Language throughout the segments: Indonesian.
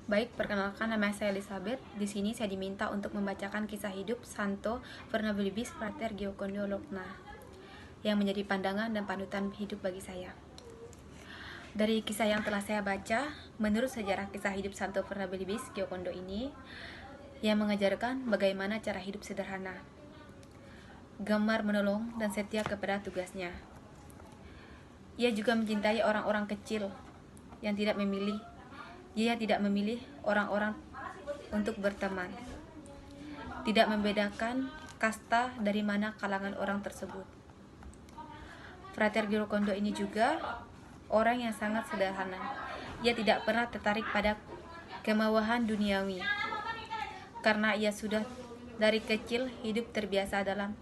Baik, perkenalkan nama saya Elizabeth. Di sini saya diminta untuk membacakan kisah hidup Santo Fernabilibis Frater Giocondo Logna yang menjadi pandangan dan panutan hidup bagi saya. Dari kisah yang telah saya baca, menurut sejarah kisah hidup Santo Fernabilibis Giocondo ini, yang mengajarkan bagaimana cara hidup sederhana, gemar menolong dan setia kepada tugasnya. Ia juga mencintai orang-orang kecil yang tidak memilih. Ia tidak memilih orang-orang untuk berteman, tidak membedakan kasta dari mana kalangan orang tersebut. Frater Giocondo ini juga orang yang sangat sederhana. Ia tidak pernah tertarik pada kemewahan duniawi, karena ia sudah dari kecil hidup terbiasa dalam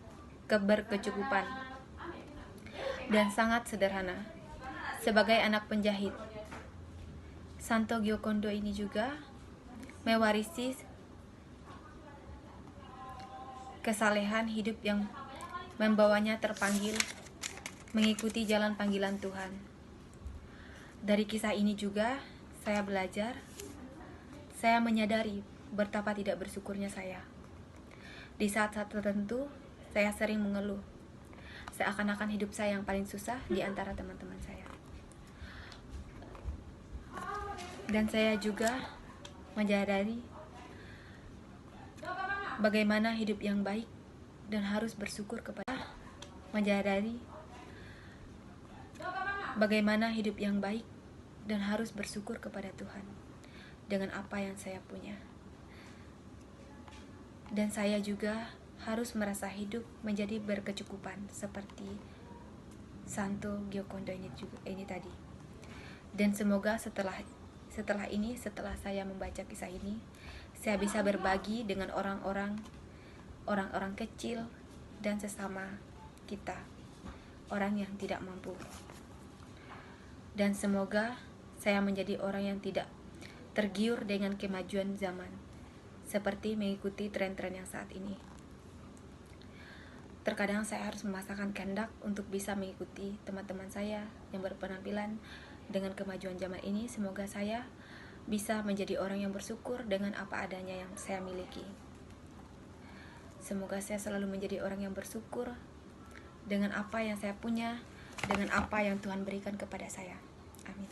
keberkecukupan dan sangat sederhana. Sebagai anak penjahit, Santo Giocondo ini juga mewarisi kesalehan hidup yang membawanya terpanggil mengikuti jalan panggilan Tuhan. Dari kisah ini juga saya belajar, saya menyadari betapa tidak bersyukurnya saya. Di saat-saat tertentu, saya sering mengeluh, seakan-akan hidup saya yang paling susah di antara teman-teman saya. Dan saya juga menyadari bagaimana hidup yang baik dan harus bersyukur kepada bagaimana hidup yang baik dan harus bersyukur kepada Tuhan dengan apa yang saya punya. Dan saya juga harus merasa hidup menjadi berkecukupan seperti Santo Giocondo ini tadi. Dan semoga setelah saya membaca kisah ini, saya bisa berbagi dengan orang-orang kecil dan sesama kita, orang yang tidak mampu. Dan semoga saya menjadi orang yang tidak tergiur dengan kemajuan zaman, seperti mengikuti tren-tren yang saat ini. Terkadang saya harus memaksakan kehendak untuk bisa mengikuti teman-teman saya yang berpenampilan dengan kemajuan zaman ini. Semoga saya bisa menjadi orang yang bersyukur dengan apa adanya yang saya miliki. Semoga saya selalu menjadi orang yang bersyukur dengan apa yang saya punya, dengan apa yang Tuhan berikan kepada saya. Amin.